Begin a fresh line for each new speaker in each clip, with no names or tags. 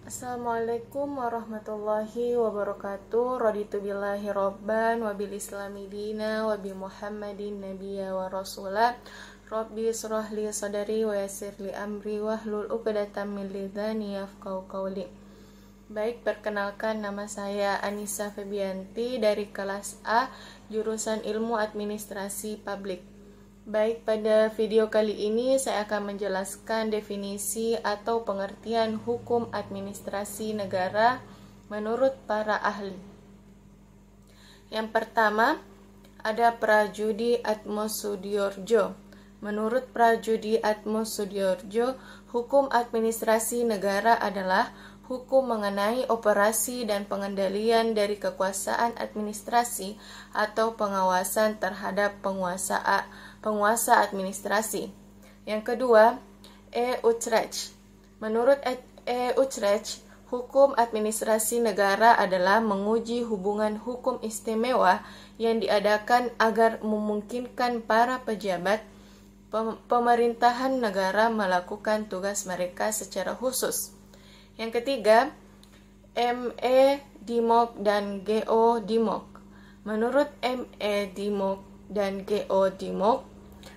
Assalamualaikum warahmatullahi wabarakatuh. Raditu billahi robban wa bil islami dina wa bi Muhammadin nabiyya wa rasulah. Rabbi israh li sadari wa yassir li amri wahlul 'uqdatam min lisani yafqahu qawli. Baik, perkenalkan, nama saya Anissa Febianti dari kelas A, jurusan Ilmu Administrasi Publik. Baik, pada video kali ini saya akan menjelaskan definisi atau pengertian hukum administrasi negara menurut para ahli. Yang pertama, ada Prajudi Atmosudioredjo. Menurut Prajudi Atmosudioredjo, hukum administrasi negara adalah hukum mengenai operasi dan pengendalian dari kekuasaan administrasi atau pengawasan terhadap penguasa administrasi. Yang kedua, Utrecht. Menurut Utrecht, hukum administrasi negara adalah menguji hubungan hukum istimewa yang diadakan agar memungkinkan para pejabat pemerintahan negara melakukan tugas mereka secara khusus. Yang ketiga, M.E. Dimok dan G.O. Dimok. Menurut M.E. Dimok dan G.O. Dimok,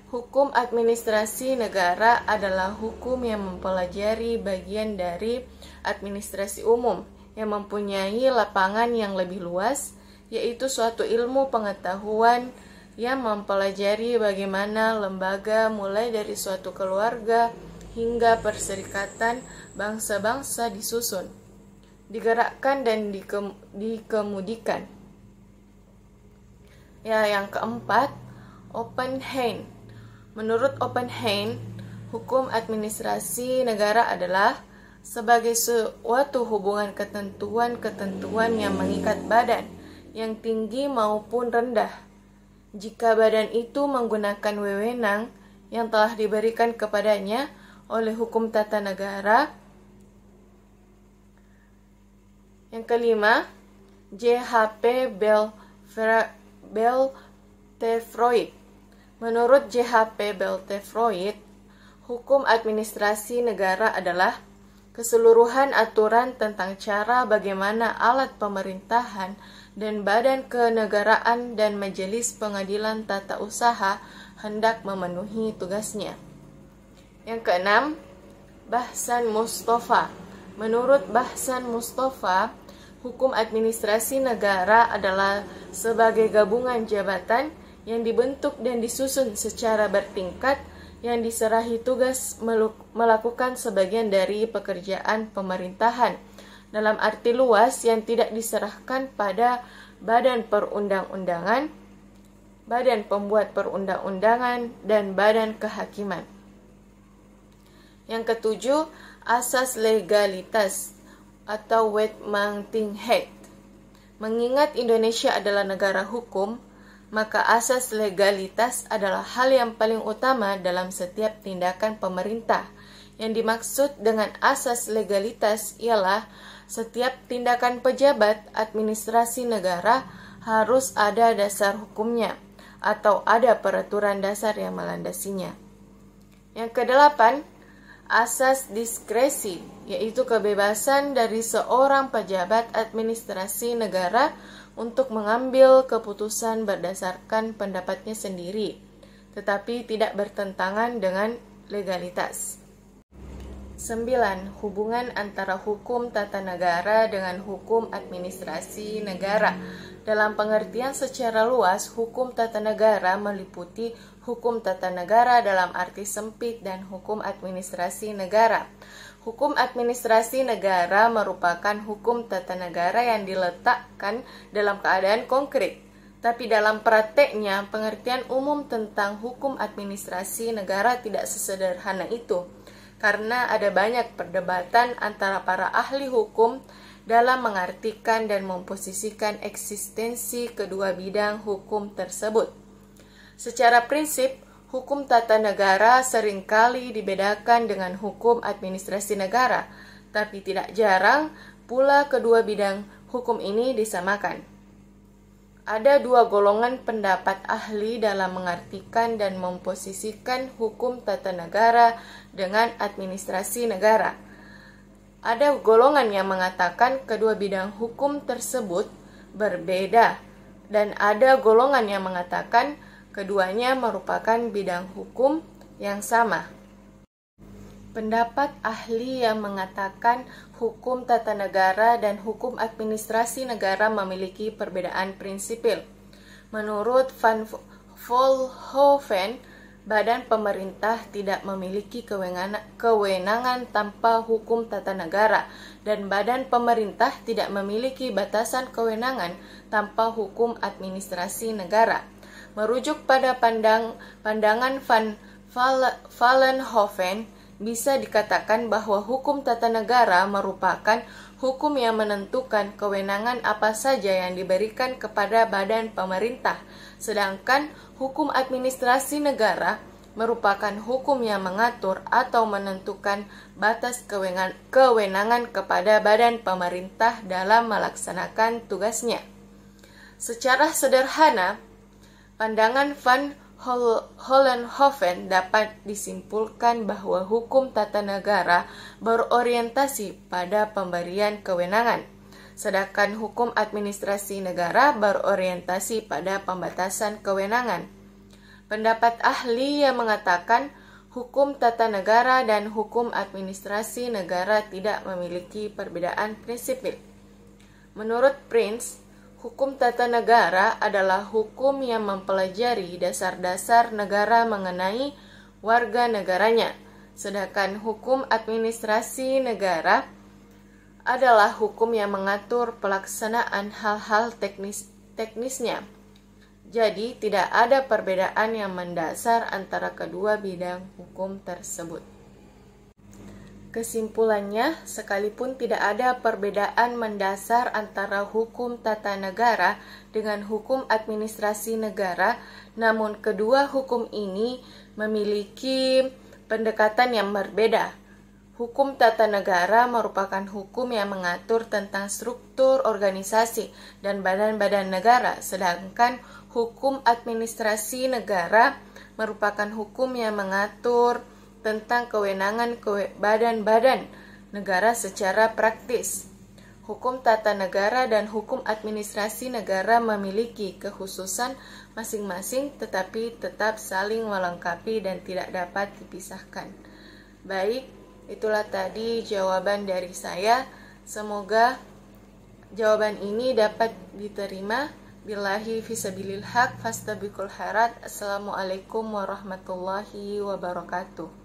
hukum administrasi negara adalah hukum yang mempelajari bagian dari administrasi umum yang mempunyai lapangan yang lebih luas, yaitu suatu ilmu pengetahuan yang mempelajari bagaimana lembaga mulai dari suatu keluarga hingga perserikatan bangsa-bangsa disusun, digerakkan dan dikemudikan. Ya, yang keempat, Oppenheim. Menurut Oppenheim, hukum administrasi negara adalah sebagai suatu hubungan ketentuan-ketentuan yang mengikat badan, yang tinggi maupun rendah. Jika badan itu menggunakan wewenang yang telah diberikan kepadanya oleh hukum tata negara. Yang kelima, J.H.P. Beltefroid. Menurut J.H.P. Beltefroid, hukum administrasi negara adalah keseluruhan aturan tentang cara bagaimana alat pemerintahan dan badan kenegaraan dan majelis pengadilan tata usaha hendak memenuhi tugasnya. Yang keenam, Bahsan Mustafa. Menurut Bahsan Mustafa, hukum administrasi negara adalah sebagai gabungan jabatan yang dibentuk dan disusun secara bertingkat yang diserahi tugas melakukan sebagian dari pekerjaan pemerintahan dalam arti luas yang tidak diserahkan pada badan perundang-undangan, badan pembuat perundang-undangan, dan badan kehakiman. Yang ketujuh, asas legalitas atau Wetmangtinghet. Mengingat Indonesia adalah negara hukum, maka asas legalitas adalah hal yang paling utama dalam setiap tindakan pemerintah. Yang dimaksud dengan asas legalitas ialah setiap tindakan pejabat administrasi negara harus ada dasar hukumnya atau ada peraturan dasar yang melandasinya. Yang kedelapan, asas diskresi, yaitu kebebasan dari seorang pejabat administrasi negara untuk mengambil keputusan berdasarkan pendapatnya sendiri, tetapi tidak bertentangan dengan legalitas. 9. Hubungan antara hukum tata negara dengan hukum administrasi negara. Dalam pengertian secara luas, hukum tata negara meliputi hukum tata negara dalam arti sempit dan hukum administrasi negara. Hukum administrasi negara merupakan hukum tata negara yang diletakkan dalam keadaan konkret. Tapi dalam prakteknya, pengertian umum tentang hukum administrasi negara tidak sesederhana itu, karena ada banyak perdebatan antara para ahli hukum dalam mengartikan dan memposisikan eksistensi kedua bidang hukum tersebut. Secara prinsip, hukum tata negara seringkali dibedakan dengan hukum administrasi negara, tapi tidak jarang pula kedua bidang hukum ini disamakan. Ada dua golongan pendapat ahli dalam mengartikan dan memposisikan hukum tata negara dengan administrasi negara. Ada golongan yang mengatakan kedua bidang hukum tersebut berbeda, dan ada golongan yang mengatakan keduanya merupakan bidang hukum yang sama. Pendapat ahli yang mengatakan hukum tata negara dan hukum administrasi negara memiliki perbedaan prinsipil. Menurut Van Vollenhoven, badan pemerintah tidak memiliki kewenangan tanpa hukum tata negara, dan badan pemerintah tidak memiliki batasan kewenangan tanpa hukum administrasi negara. Merujuk pada pandangan Van Vollenhoven, bisa dikatakan bahwa hukum tata negara merupakan hukum yang menentukan kewenangan apa saja yang diberikan kepada badan pemerintah, sedangkan hukum administrasi negara merupakan hukum yang mengatur atau menentukan batas kewenangan kepada badan pemerintah dalam melaksanakan tugasnya. Secara sederhana, pandangan Van Vollenhoven dapat disimpulkan bahwa hukum tata negara berorientasi pada pemberian kewenangan, sedangkan hukum administrasi negara berorientasi pada pembatasan kewenangan. Pendapat ahli yang mengatakan hukum tata negara dan hukum administrasi negara tidak memiliki perbedaan prinsipil. Menurut Prince, hukum tata negara adalah hukum yang mempelajari dasar-dasar negara mengenai warga negaranya, sedangkan hukum administrasi negara adalah hukum yang mengatur pelaksanaan hal-hal teknisnya. Jadi, tidak ada perbedaan yang mendasar antara kedua bidang hukum tersebut. Kesimpulannya, sekalipun tidak ada perbedaan mendasar antara hukum tata negara dengan hukum administrasi negara, namun kedua hukum ini memiliki pendekatan yang berbeda. Hukum tata negara merupakan hukum yang mengatur tentang struktur organisasi dan badan-badan negara, sedangkan hukum administrasi negara merupakan hukum yang mengatur tentang kewenangan badan-badan negara secara praktis. Hukum tata negara dan hukum administrasi negara memiliki kekhususan masing-masing, tetapi tetap saling melengkapi dan tidak dapat dipisahkan. Baik, itulah tadi jawaban dari saya. Semoga jawaban ini dapat diterima. Billahi fisabilil haq fastabiqul khairat. Assalamualaikum warahmatullahi wabarakatuh.